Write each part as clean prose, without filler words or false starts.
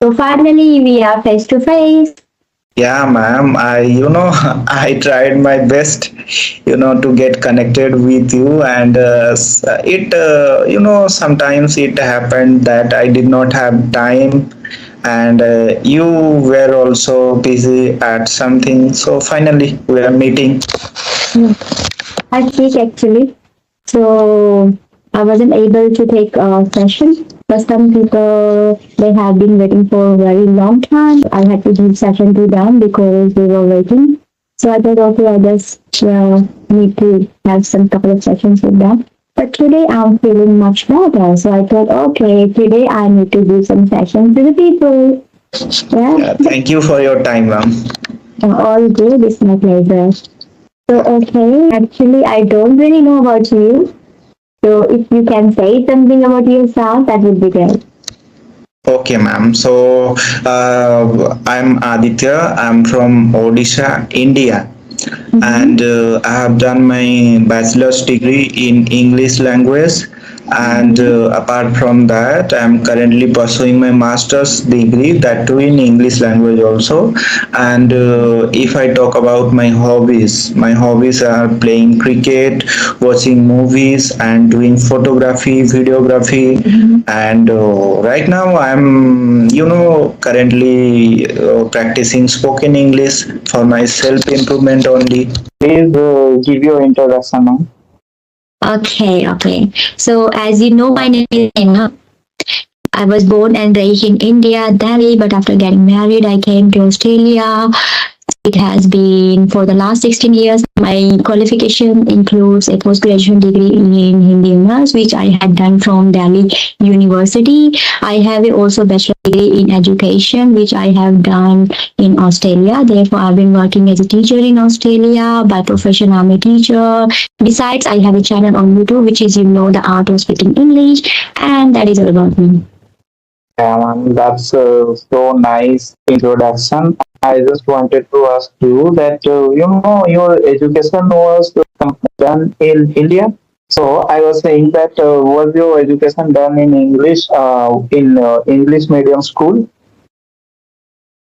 So finally, we are face to face. Yeah, ma'am. I tried my best, to get connected with you, and sometimes it happened that I did not have time, and you were also busy at something. So finally, we are meeting. Hmm. I speak actually. So I wasn't able to take a session. But some people they have been waiting for a very long time. I had to give session to them because they were waiting. So I thought, okay, I just need to have some couple of sessions with them. But today I'm feeling much better. So I thought, okay, today I need to do some sessions to the people. Yeah, Yeah, thank you for your time, ma'am. all good. It's my pleasure. So okay, actually I don't really know about you. So if you can say something about yourself, that would be great. Okay, ma'am. So I'm Aditya. I'm from Odisha, India, and Mm-hmm. I have done my bachelor's degree in English language. And Mm-hmm. apart from that, I'm currently pursuing my master's degree, that too in English language also. And if I talk about my hobbies are playing cricket, watching movies, and doing photography, videography. Mm-hmm. And right now I'm currently practicing spoken English for my self improvement only. Please give your introduction now. Okay, okay. So as you know, my name is Emma. I was born and raised in India, Delhi, but after getting married, I came to Australia. It has been for the last 16 years. My qualification includes a post-graduate degree in Hindi Honors, which I had done from Delhi University. I have also bachelor degree in education, which I have done in Australia. Therefore, I've been working as a teacher in Australia. By profession, I'm a teacher. Besides, I have a channel on YouTube, which is, the art of speaking English, and that is all about me. Yeah, ma'am, that's so nice introduction. I just wanted to ask you that your education was done in India. So I was saying that was your education done in English in English medium school?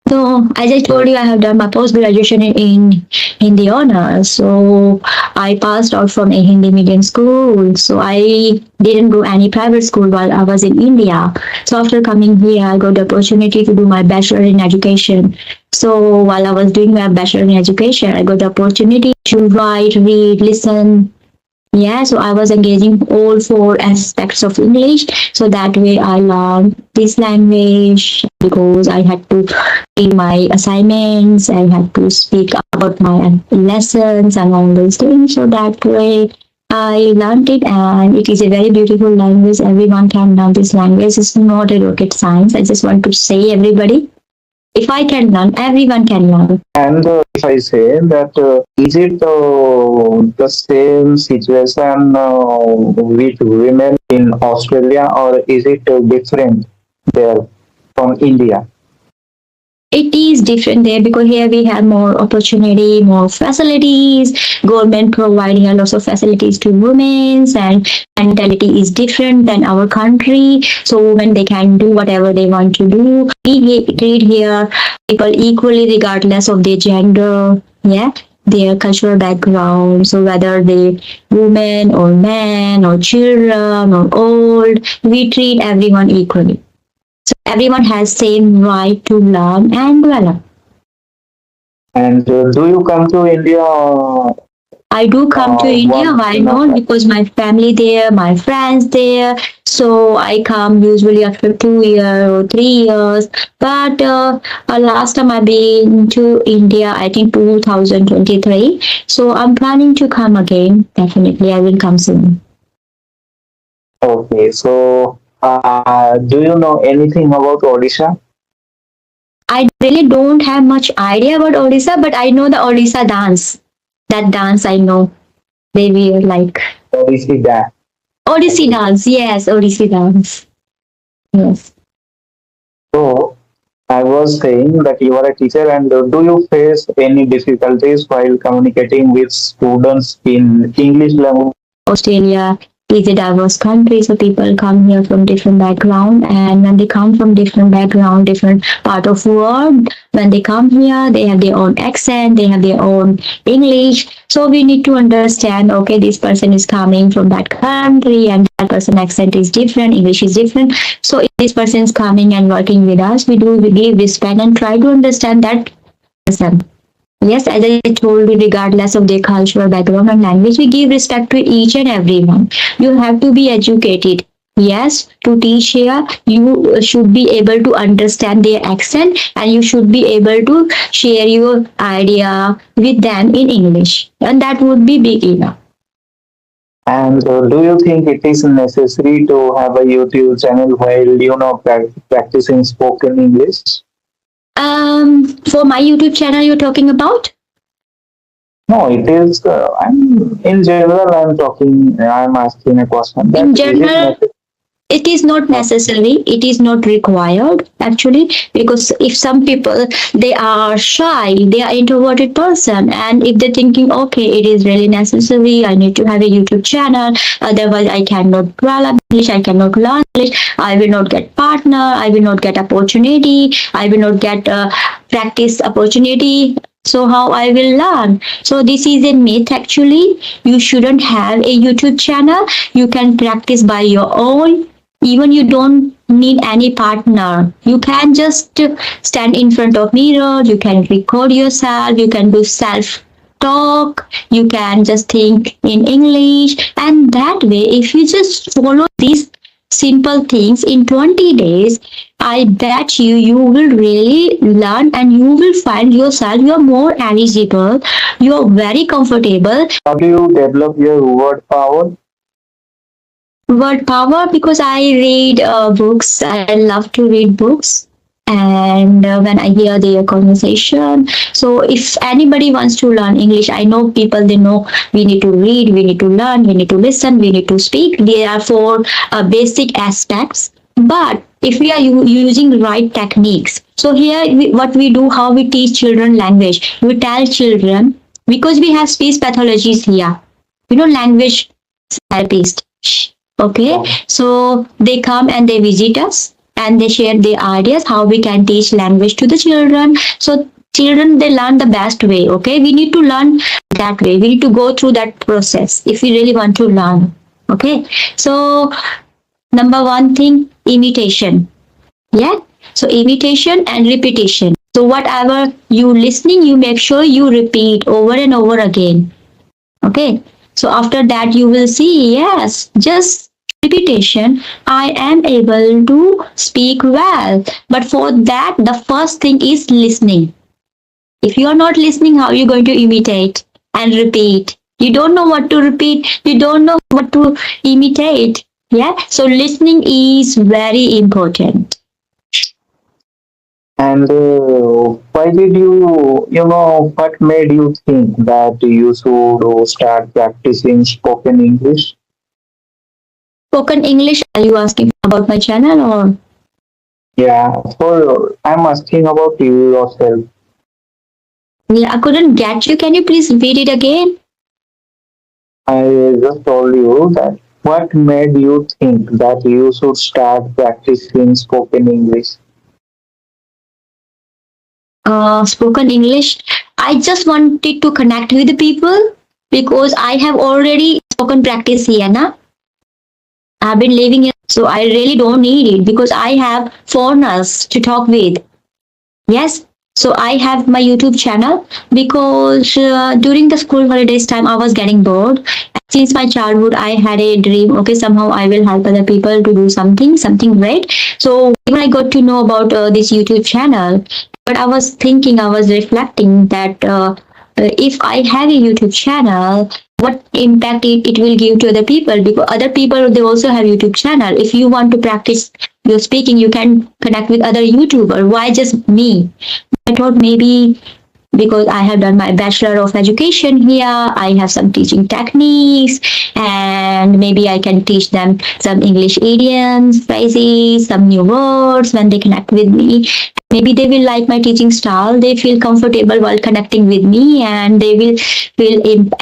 So, as I told you, I have done my post graduation in Hindi honors. So, I passed out from a Hindi medium school. So, I didn't go any private school while I was in India. So, after coming here, I got the opportunity to do my bachelor in education. So, while I was doing my bachelor in education, I got the opportunity to write, read, listen, yeah, so I was engaging all four aspects of English. So that way I learned this language because I had to do my assignments, I had to speak about my lessons and all those things. So that way I learned it and it is a very beautiful language. Everyone can learn this language. It's not a rocket science. I just want to say everybody, if I can learn, everyone can learn. And if I say that, is it the same situation with women in Australia, or is it different there from India? It is different there because here we have more opportunity, more facilities. Government provide here lots of facilities to women, and mentality is different than our country. So women they can do whatever they want to do. We treat here people equally regardless of their gender. Yeah, their cultural background. So whether they women or men or children or old, we treat everyone equally. So everyone has same right to learn and develop. And do you come to India I do come to India. once Why in a not? Because my family there, my friends there. So I come usually after 2 years or 3 years. But last time I've been to India, I think 2023. So I'm planning to come again. Definitely, I will come soon. Okay, so do you know anything about Odisha? I really don't have much idea about Odisha, but I know the Odisha dance. That dance I know. They wear like Odissi dance. Odissi dance, yes, Odissi dance. Yes. So I was saying that you are a teacher, and do you face any difficulties while communicating with students in English language? Australia. is a diverse country, so people come here from different background, and when they come from different background, different part of world, when they come here, they have their own accent, they have their own English. So we need to understand, okay, this person is coming from that country, and that person accent is different, English is different. So if this person is coming and working with us, we give respect and try to understand that person. Yes, as I told you, regardless of their cultural background and language, we give respect to each and everyone. You have to be educated. Yes, to teach here, you should be able to understand their accent, and you should be able to share your idea with them in English. And that would be big enough. And do you think it is necessary to have a YouTube channel while practicing spoken English? For my YouTube channel, you're talking about? No, it is. I'm in general. I'm talking. I'm asking a question. That In is it general, necessary? it is not necessary, it is not required actually, because if some people, they are shy, they are introverted person, and if they're thinking, okay, it is really necessary, I need to have a YouTube channel, otherwise I cannot develop English, I cannot learn English, I will not get partner, I will not get opportunity, I will not get practice opportunity, so how I will learn? So this is a myth actually. You shouldn't have a YouTube channel. You can practice by your own. Even you don't need any partner. You can just stand in front of mirror. You can record yourself. You can do self talk. You can just think in English. And that way, if you just follow these simple things in 20 days, I bet you will really learn, and you will find yourself, you're more eligible, you're very comfortable. How do you develop your word power? Word power, because I read books, I love to read books. And when I hear their conversation, so if anybody wants to learn English, I know people, they know we need to read, we need to learn, we need to listen, we need to speak. There are four basic aspects. But if we are using right techniques, so here what we do, how we teach children language, we tell children, because we have speech pathologies here, language therapist. Okay, so they come and they visit us, and they share their ideas how we can teach language to the children. So children, they learn the best way. Okay, we need to learn that way, we need to go through that process if we really want to learn. Okay, so number one thing, imitation. Yeah, so imitation and repetition. So whatever you listening, you make sure you repeat over and over again. Okay, so after that you will see, yes, just repetition, I am able to speak well. But for that, the first thing is listening. If you are not listening, how are you going to imitate and repeat? You don't know what to repeat, you don't know what to imitate. Yeah, so listening is very important. And why did what made you think that you should start practicing spoken English? Spoken English, are you asking about my channel or? Yeah, so I'm asking about you yourself. Yeah, I couldn't get you. Can you please read it again? I just told you that what made you think that you should start practicing spoken English? Spoken English. I just wanted to connect with the people, because I have already spoken practice here, na? I've been living here, so I really don't need it, because I have foreigners to talk with. Yes, so I have my YouTube channel, because during the school holidays time I was getting bored. Since my childhood, I had a dream. Okay, somehow I will help other people to do something great. So when I got to know about this YouTube channel, but I was thinking, I was reflecting that if I have a YouTube channel, what impact it will give to other people, because other people, they also have YouTube channel. If you want to practice your speaking, you can connect with other YouTuber. Why just me? I thought maybe because I have done my Bachelor of Education here, I have some teaching techniques, and maybe I can teach them some English idioms, phrases, some new words when they connect with me. maybe they will like my teaching style, they feel comfortable while connecting with me, and they will feel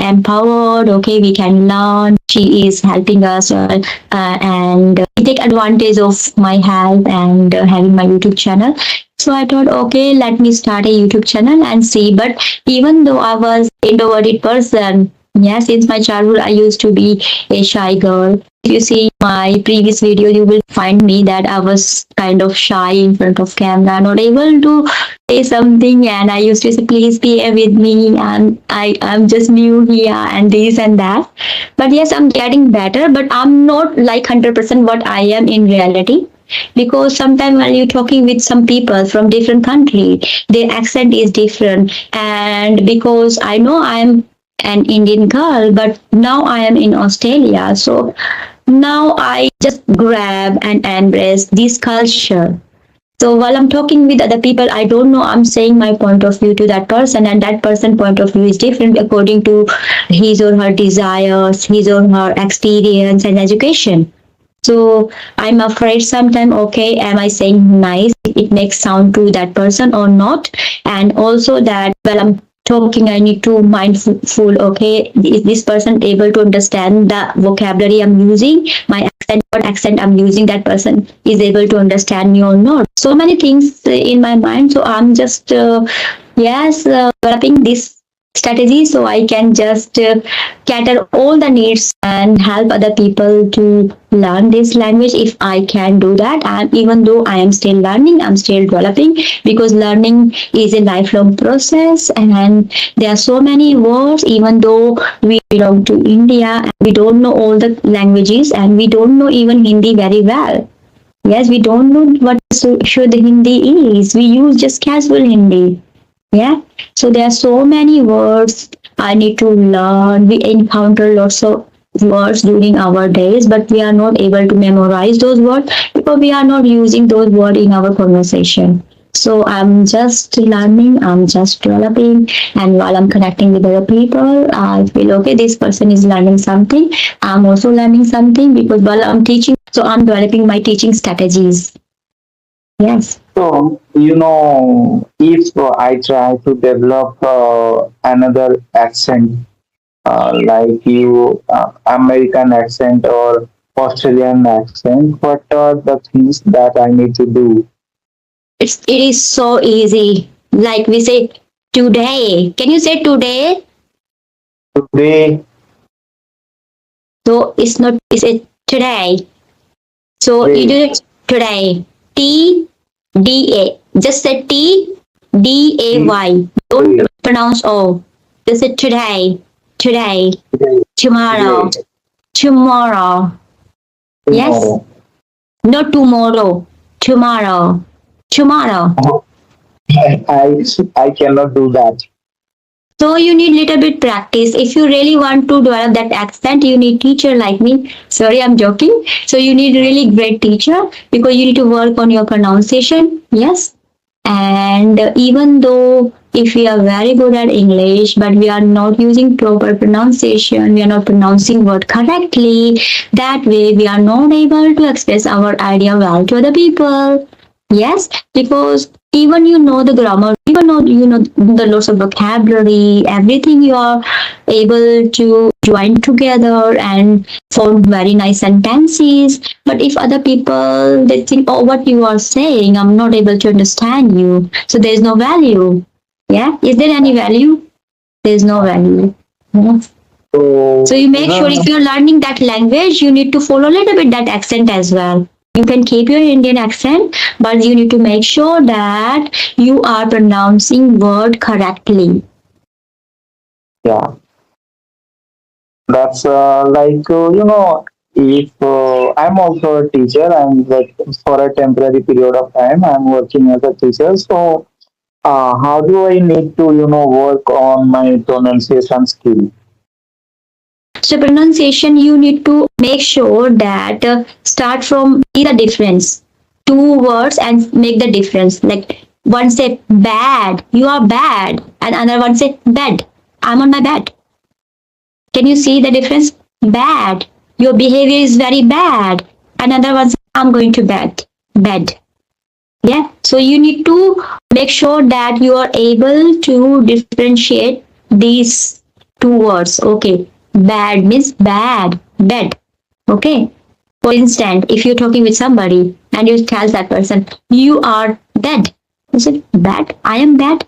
empowered. Okay, we can learn, she is helping us, and we take advantage of my help and having my YouTube channel. So I thought, okay, let me start a YouTube channel and see. But even though I was introverted person, yeah, since my childhood I used to be a shy girl. If you see my previous video, you will find me that I was kind of shy in front of camera, not able to say something, and I used to say, please be here with me, and I'm just new here, and this and that. But yes, I'm getting better, but I'm not like 100% what I am in reality, because sometimes when you're talking with some people from different country, their accent is different. And because I know I'm an Indian girl, but now I am in Australia, so now I just grab and embrace this culture. So while I'm talking with other people, I don't know, I'm saying my point of view to that person, and that person point of view is different according to his or her desires, his or her experience and education. So I'm afraid sometimes, okay, am I saying nice? It makes sound to that person or not? And also that while I'm talking, I need to mindful, okay, is this person able to understand the vocabulary I'm using, my accent, what accent I'm using, that person is able to understand me or not? So many things in my mind. So I'm just, developing this strategy so I can just cater all the needs and help other people to learn this language if I can do that. And even though I am still learning, I'm still developing, because learning is a lifelong process, and there are so many words. Even though we belong to India, we don't know all the languages, and we don't know even Hindi very well. Yes, we don't know what should Hindi is. We use just casual Hindi. Yeah. So there are so many words I need to learn. We encounter lots of words during our days, but we are not able to memorize those words because we are not using those words in our conversation. So I'm just learning, I'm just developing, and while I'm connecting with other people, I feel okay, this person is learning something. I'm also learning something, because while I'm teaching, so I'm developing my teaching strategies. Yes. So, if I try to develop another accent, like American accent or Australian accent, what are the things that I need to do It is so easy. Like we say today. Can you say today? today? So it's not, it's a today. So you do Today, it today. T-D-A. Just say T-D-A-Y. Don't today, pronounce O. Just say today. Today. today, Tomorrow. today, Tomorrow. Yes? tomorrow. Not tomorrow. Tomorrow. Tomorrow. I cannot do that. So you need little bit practice. If you really want to develop that accent, you need teacher like me. Sorry, I'm joking. So you need really great teacher, because you need to work on your pronunciation. Yes. And even though if we are very good at English, but we are not using proper pronunciation, we are not pronouncing word correctly, that way we are not able to express our idea well to other people. Yes, because even you know the grammar, even know you know the lots of vocabulary, everything you are able to join together and form very nice sentences. But if other people they think, oh, what you are saying, I'm not able to understand you, so there is no value. Yeah, is there any value? There is no value. Yeah. So So, you make sure if you're learning that language, you need to follow a little bit that accent as well. You can keep your Indian accent, but you need to make sure that you are pronouncing word correctly. yeah, that's if I'm also a teacher, I'm like for a temporary period of time, I'm working as a teacher. So, how do I need to, work on my pronunciation skill? So pronunciation, you need to make sure that start from see the difference. Two words and make the difference. Like one say bad, you are bad, and another one say bed, I'm on my bed. Can you see the difference? Bad. Your behavior is very bad. Another one, I'm going to bed. Bed. Yeah, so you need to make sure that you are able to differentiate these two words. Okay, bad means bad, bad. Okay, for instance, if you're talking with somebody and you tell that person, you are bad. Is it bad? I am bad.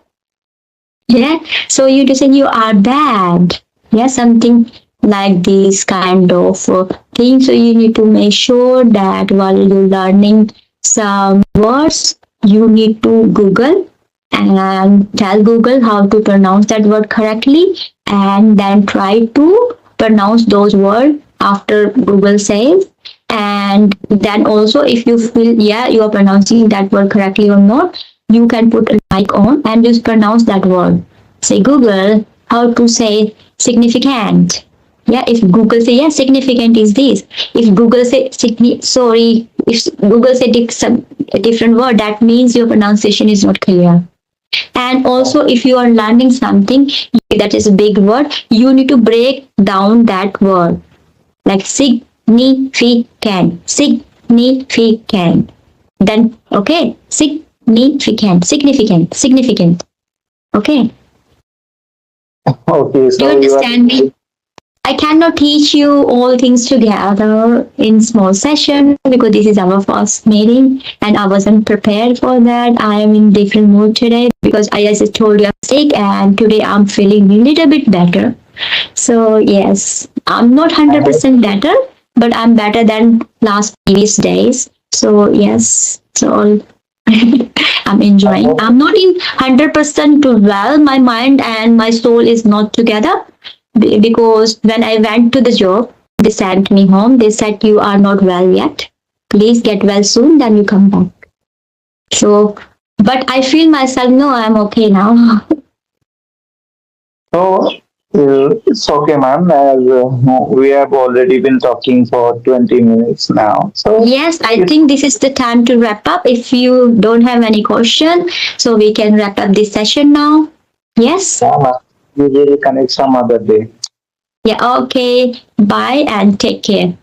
Yeah, so you just say you are bad. Yeah, something like this kind of thing. So you need to make sure that while you're learning some words, you need to Google and tell Google how to pronounce that word correctly, and then try to pronounce those words after Google says. And then also, if you feel yeah you are pronouncing that word correctly or not, you can put a mic on and just pronounce that word. Say Google how to say significant. Yeah, if Google say yeah significant is this. If Google say sorry, if Google say some a different word, that means your pronunciation is not clear. And also, if you are learning something that is a big word, you need to break down that word like significant, significant. Then, okay, significant, significant, significant. Okay, Okay, do you so you are understand me? I cannot teach you all things together in small session because this is our first meeting and I wasn't prepared for that. I am in different mood today because I just told you I'm sick and today I'm feeling a little bit better. So yes, I'm not I hope 100% better, but I'm better than last previous days. So yes, so I'm I enjoying. hope I'm not in 100% well. My mind and my soul is not together because when I went to the job, they sent me home. They said you are not well yet. Please get well soon, then you come back. So, but I feel myself. No, I'm okay now. so. It's okay, ma'am. As we have already been talking for 20 minutes now, so Yes, I it's think this is the time to wrap up. If you don't have any question, so we can wrap up this session now. Yes? ma'am. We will connect some other day. Yeah, okay. Bye and take care.